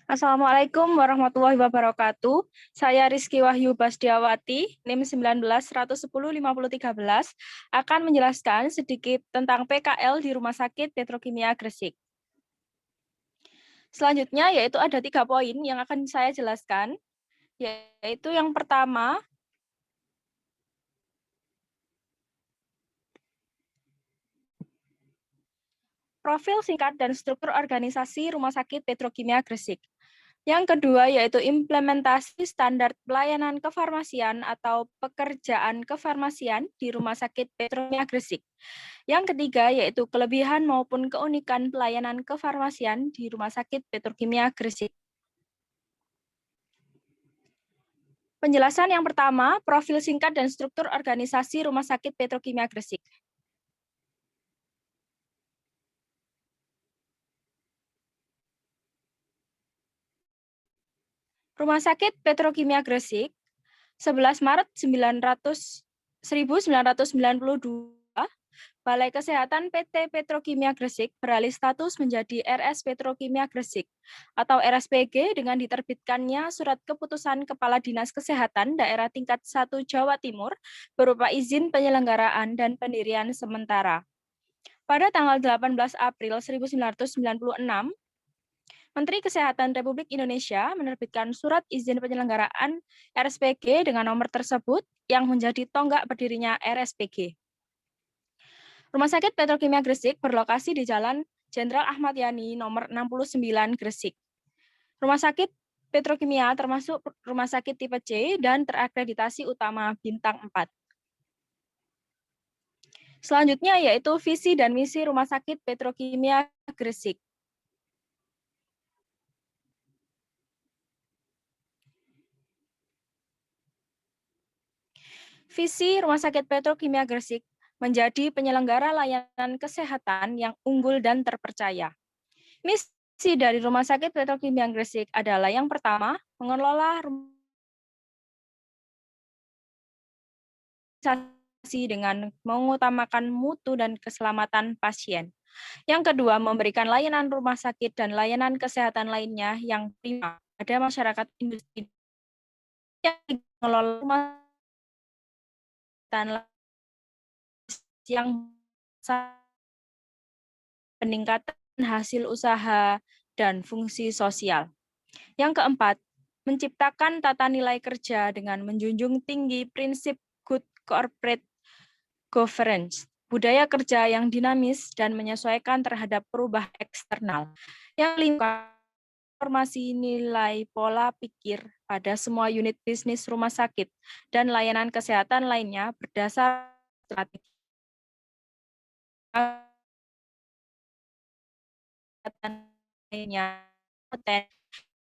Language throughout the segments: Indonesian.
Assalamualaikum warahmatullahi wabarakatuh. Saya Rizky Wahyu Basdiawati, NIM 19-110-5013, akan menjelaskan sedikit tentang PKL di Rumah Sakit Petrokimia Gresik. Selanjutnya yaitu ada 3 poin yang akan saya jelaskan, yaitu yang pertama, profil singkat dan struktur organisasi Rumah Sakit Petrokimia Gresik. Yang kedua yaitu implementasi standar pelayanan kefarmasian atau pekerjaan kefarmasian di Rumah Sakit Petrokimia Gresik. Yang ketiga yaitu kelebihan maupun keunikan pelayanan kefarmasian di Rumah Sakit Petrokimia Gresik. Penjelasan yang pertama, profil singkat dan struktur organisasi Rumah Sakit Petrokimia Gresik. Rumah Sakit Petrokimia Gresik, 11 Maret 1992, Balai Kesehatan PT Petrokimia Gresik beralih status menjadi RS Petrokimia Gresik atau RSPG dengan diterbitkannya Surat Keputusan Kepala Dinas Kesehatan Daerah Tingkat 1 Jawa Timur berupa izin penyelenggaraan dan pendirian sementara. Pada tanggal 18 April 1996, Menteri Kesehatan Republik Indonesia menerbitkan surat izin penyelenggaraan RSPG dengan nomor tersebut yang menjadi tonggak berdirinya RSPG. Rumah Sakit Petrokimia Gresik berlokasi di Jalan Jenderal Ahmad Yani nomor 69 Gresik. Rumah Sakit Petrokimia termasuk rumah sakit tipe C dan terakreditasi utama bintang 4. Selanjutnya yaitu visi dan misi Rumah Sakit Petrokimia Gresik. Visi Rumah Sakit Petrokimia Gresik menjadi penyelenggara layanan kesehatan yang unggul dan terpercaya. Misi dari Rumah Sakit Petrokimia Gresik adalah yang pertama, mengelola rumah dengan mengutamakan mutu dan keselamatan pasien. Yang kedua, memberikan layanan rumah sakit dan layanan kesehatan lainnya yang prima pada masyarakat industri yang mengelola rumah sakit yang peningkatan hasil usaha dan fungsi sosial. Yang keempat, menciptakan tata nilai kerja dengan menjunjung tinggi prinsip good corporate governance, budaya kerja yang dinamis dan menyesuaikan terhadap perubahan eksternal. Yang kelima, transformasi nilai pola pikir pada semua unit bisnis rumah sakit dan layanan kesehatan lainnya berdasar strategi lainnya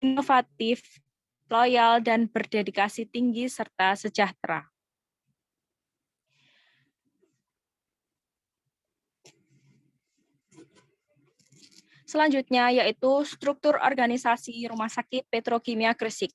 inovatif, loyal, dan berdedikasi tinggi serta sejahtera. Selanjutnya yaitu struktur organisasi Rumah Sakit Petrokimia Gresik.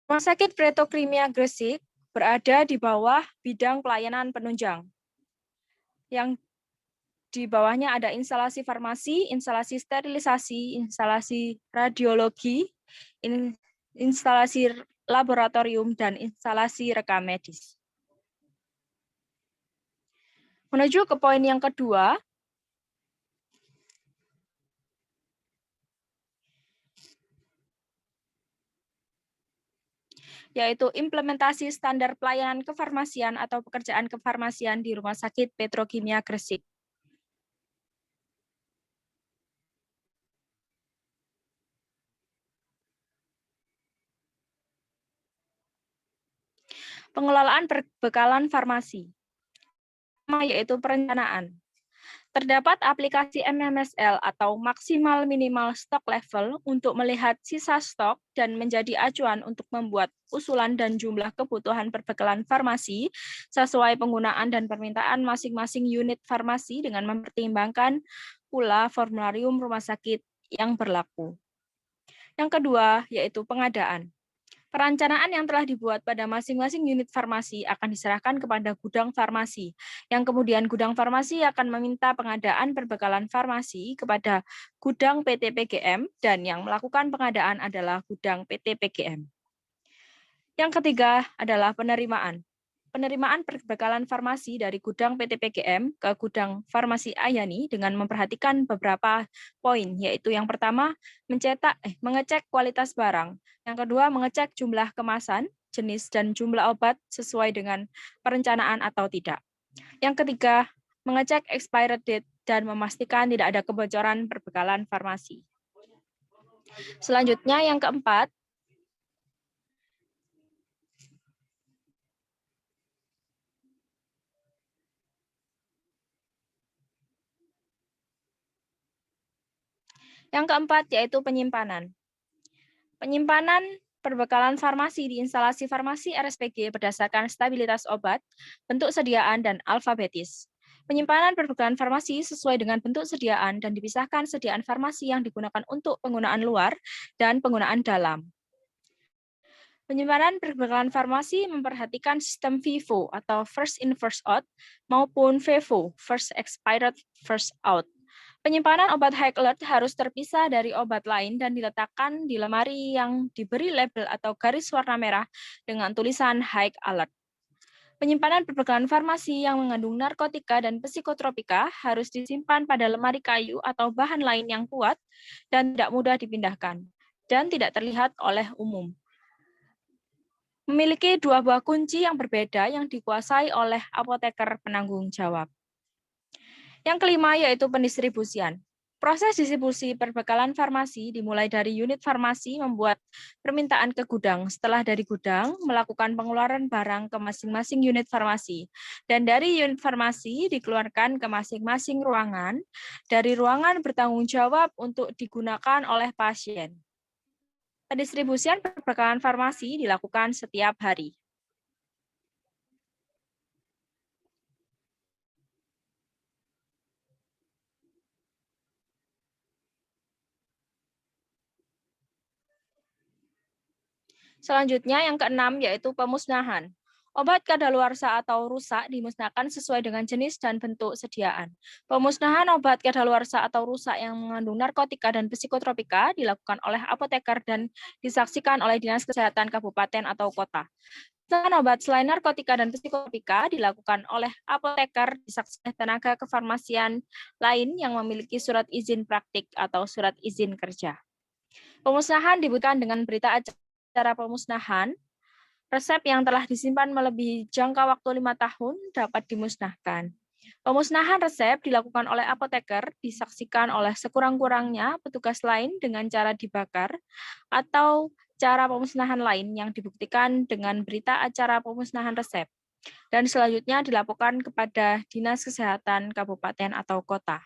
Rumah Sakit Petrokimia Gresik berada di bawah bidang pelayanan penunjang. Yang di bawahnya ada instalasi farmasi, instalasi sterilisasi, instalasi radiologi, instalasi laboratorium, dan instalasi rekam medis. Menuju ke poin yang kedua, yaitu implementasi standar pelayanan kefarmasian atau pekerjaan kefarmasian di Rumah Sakit Petrokimia Gresik. Pengelolaan perbekalan farmasi, yaitu perencanaan. Terdapat aplikasi MMSL atau maksimal minimal stok level untuk melihat sisa stok dan menjadi acuan untuk membuat usulan dan jumlah kebutuhan perbekalan farmasi sesuai penggunaan dan permintaan masing-masing unit farmasi dengan mempertimbangkan pula formularium rumah sakit yang berlaku. Yang kedua, yaitu pengadaan. Perencanaan yang telah dibuat pada masing-masing unit farmasi akan diserahkan kepada gudang farmasi, yang kemudian gudang farmasi akan meminta pengadaan perbekalan farmasi kepada gudang PT PGM, dan yang melakukan pengadaan adalah gudang PT PGM. Yang ketiga adalah penerimaan. Penerimaan perbekalan farmasi dari gudang PT PGM ke gudang farmasi Ayani dengan memperhatikan beberapa poin, yaitu yang pertama, mengecek kualitas barang. Yang kedua, mengecek jumlah kemasan, jenis, dan jumlah obat sesuai dengan perencanaan atau tidak. Yang ketiga, mengecek expired date dan memastikan tidak ada kebocoran perbekalan farmasi. Selanjutnya, yang keempat, yaitu penyimpanan. Penyimpanan perbekalan farmasi di instalasi farmasi RSPG berdasarkan stabilitas obat, bentuk sediaan, dan alfabetis. Penyimpanan perbekalan farmasi sesuai dengan bentuk sediaan dan dipisahkan sediaan farmasi yang digunakan untuk penggunaan luar dan penggunaan dalam. Penyimpanan perbekalan farmasi memperhatikan sistem FIFO atau first in first out maupun FEFO, first expired first out. Penyimpanan obat high alert harus terpisah dari obat lain dan diletakkan di lemari yang diberi label atau garis warna merah dengan tulisan high alert. Penyimpanan perbekalan farmasi yang mengandung narkotika dan psikotropika harus disimpan pada lemari kayu atau bahan lain yang kuat dan tidak mudah dipindahkan dan tidak terlihat oleh umum. Memiliki dua buah kunci yang berbeda yang dikuasai oleh apoteker penanggung jawab. Yang kelima yaitu pendistribusian. Proses distribusi perbekalan farmasi dimulai dari unit farmasi membuat permintaan ke gudang, setelah dari gudang melakukan pengeluaran barang ke masing-masing unit farmasi, dan dari unit farmasi dikeluarkan ke masing-masing ruangan, dari ruangan bertanggung jawab untuk digunakan oleh pasien. Pendistribusian perbekalan farmasi dilakukan setiap hari. Selanjutnya yang keenam yaitu pemusnahan. Obat kadaluarsa atau rusak dimusnahkan sesuai dengan jenis dan bentuk sediaan. Pemusnahan obat kadaluarsa atau rusak yang mengandung narkotika dan psikotropika dilakukan oleh apoteker dan disaksikan oleh Dinas Kesehatan Kabupaten atau Kota. Pemusnahan obat selain narkotika dan psikotropika dilakukan oleh apoteker disaksikan tenaga kefarmasian lain yang memiliki surat izin praktik atau surat izin kerja. Pemusnahan dibutuhkan dengan berita acara pemusnahan. Resep yang telah disimpan melebihi jangka waktu 5 tahun dapat dimusnahkan. Pemusnahan resep dilakukan oleh apoteker, disaksikan oleh sekurang-kurangnya petugas lain dengan cara dibakar, atau cara pemusnahan lain yang dibuktikan dengan berita acara pemusnahan resep. Dan selanjutnya dilaporkan kepada Dinas Kesehatan Kabupaten atau Kota.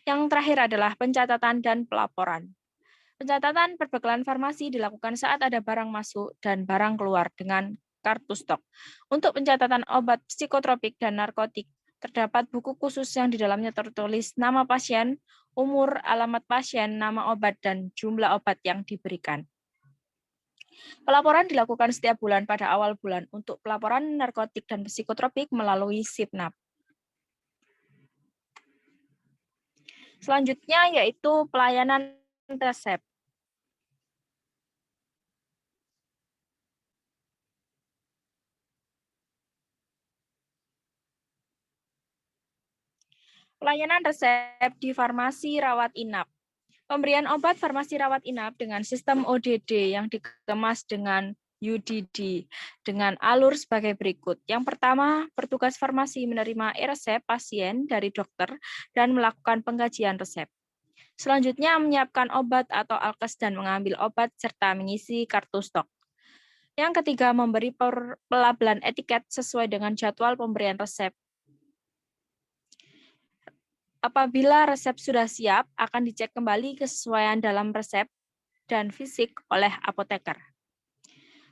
Yang terakhir adalah pencatatan dan pelaporan. Pencatatan perbekalan farmasi dilakukan saat ada barang masuk dan barang keluar dengan kartu stok. Untuk pencatatan obat psikotropik dan narkotik, terdapat buku khusus yang di dalamnya tertulis nama pasien, umur, alamat pasien, nama obat, dan jumlah obat yang diberikan. Pelaporan dilakukan setiap bulan pada awal bulan untuk pelaporan narkotik dan psikotropik melalui SIPNAP. Selanjutnya yaitu pelayanan resep. Pelayanan resep di farmasi rawat inap. Pemberian obat farmasi rawat inap dengan sistem ODD yang dikemas dengan UDD dengan alur sebagai berikut. Yang pertama, petugas farmasi menerima e-resep pasien dari dokter dan melakukan pengkajian resep. Selanjutnya, menyiapkan obat atau alkes dan mengambil obat serta mengisi kartu stok. Yang ketiga, memberi pelabelan etiket sesuai dengan jadwal pemberian resep. Apabila resep sudah siap, akan dicek kembali kesesuaian dalam resep dan fisik oleh apoteker.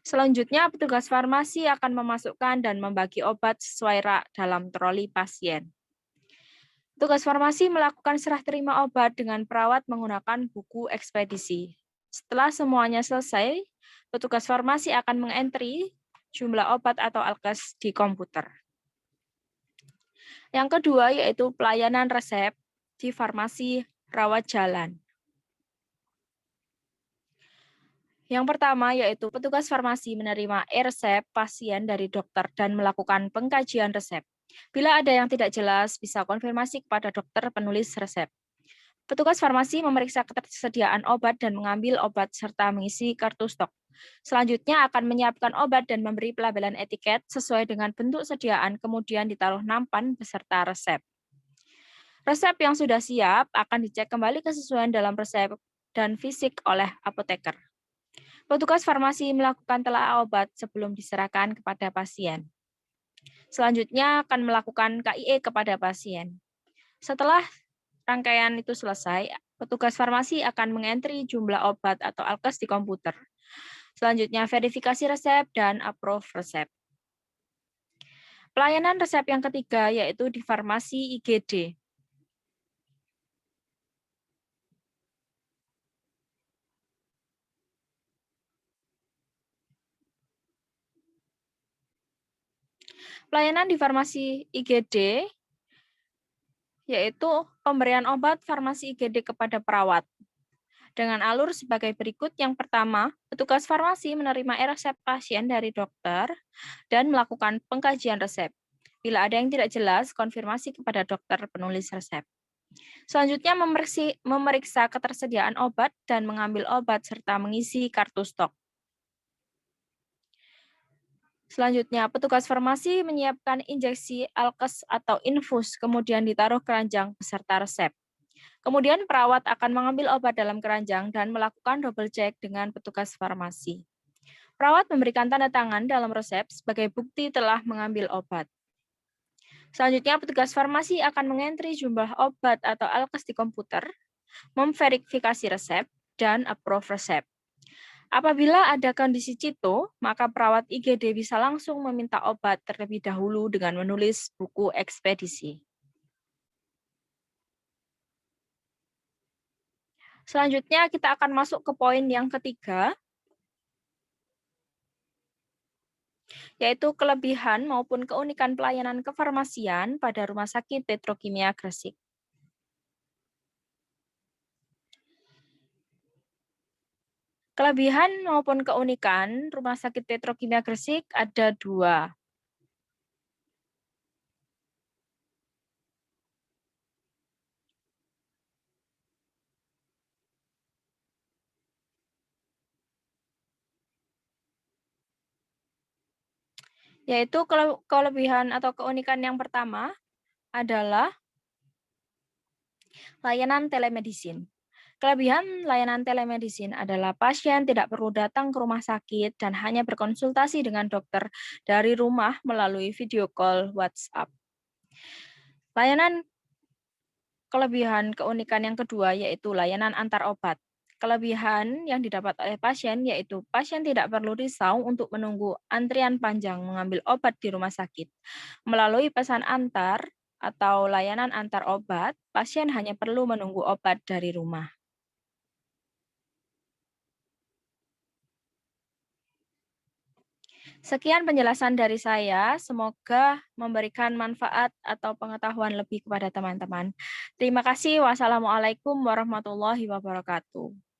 Selanjutnya, petugas farmasi akan memasukkan dan membagi obat sesuai rak dalam troli pasien. Petugas farmasi melakukan serah terima obat dengan perawat menggunakan buku ekspedisi. Setelah semuanya selesai, Petugas farmasi akan mengentry jumlah obat atau alkes di komputer. Yang kedua yaitu pelayanan resep di farmasi rawat jalan. Yang pertama yaitu petugas farmasi menerima e-resep pasien dari dokter dan melakukan pengkajian resep. Bila ada yang tidak jelas, bisa konfirmasi kepada dokter penulis resep. Petugas farmasi memeriksa ketersediaan obat dan mengambil obat serta mengisi kartu stok. Selanjutnya akan menyiapkan obat dan memberi pelabelan etiket sesuai dengan bentuk sediaan, kemudian ditaruh nampan beserta resep. Resep yang sudah siap akan dicek kembali kesesuaian dalam resep dan fisik oleh apoteker. Petugas farmasi melakukan telaah obat sebelum diserahkan kepada pasien. Selanjutnya akan melakukan KIE kepada pasien. Setelah rangkaian itu selesai, petugas farmasi akan mengentry jumlah obat atau alkes di komputer. Selanjutnya verifikasi resep dan approve resep. Pelayanan resep yang ketiga yaitu di farmasi IGD. Pelayanan di farmasi IGD yaitu pemberian obat farmasi IGD kepada perawat. Dengan alur sebagai berikut. Yang pertama, petugas farmasi menerima e-resep pasien dari dokter dan melakukan pengkajian resep. Bila ada yang tidak jelas, konfirmasi kepada dokter penulis resep. Selanjutnya, memeriksa ketersediaan obat dan mengambil obat serta mengisi kartu stok. Selanjutnya, petugas farmasi menyiapkan injeksi alkes atau infus, kemudian ditaruh keranjang beserta resep. Kemudian perawat akan mengambil obat dalam keranjang dan melakukan double check dengan petugas farmasi. Perawat memberikan tanda tangan dalam resep sebagai bukti telah mengambil obat. Selanjutnya, petugas farmasi akan mengentry jumlah obat atau alkes di komputer, memverifikasi resep, dan approve resep. Apabila ada kondisi CITO, maka perawat IGD bisa langsung meminta obat terlebih dahulu dengan menulis buku ekspedisi. Selanjutnya kita akan masuk ke poin yang ketiga, yaitu kelebihan maupun keunikan pelayanan kefarmasian pada Rumah Sakit Petrokimia Gresik. Kelebihan maupun keunikan Rumah Sakit Petrokimia Gresik ada dua. Yaitu kelebihan atau keunikan yang pertama adalah layanan telemedicine. Kelebihan layanan telemedicine adalah pasien tidak perlu datang ke rumah sakit dan hanya berkonsultasi dengan dokter dari rumah melalui video call WhatsApp. Layanan kelebihan keunikan yang kedua yaitu layanan antar obat. Kelebihan yang didapat oleh pasien yaitu pasien tidak perlu risau untuk menunggu antrian panjang mengambil obat di rumah sakit. Melalui pesan antar atau layanan antar obat, pasien hanya perlu menunggu obat dari rumah. Sekian penjelasan dari saya, semoga memberikan manfaat atau pengetahuan lebih kepada teman-teman. Terima kasih. Wassalamualaikum warahmatullahi wabarakatuh.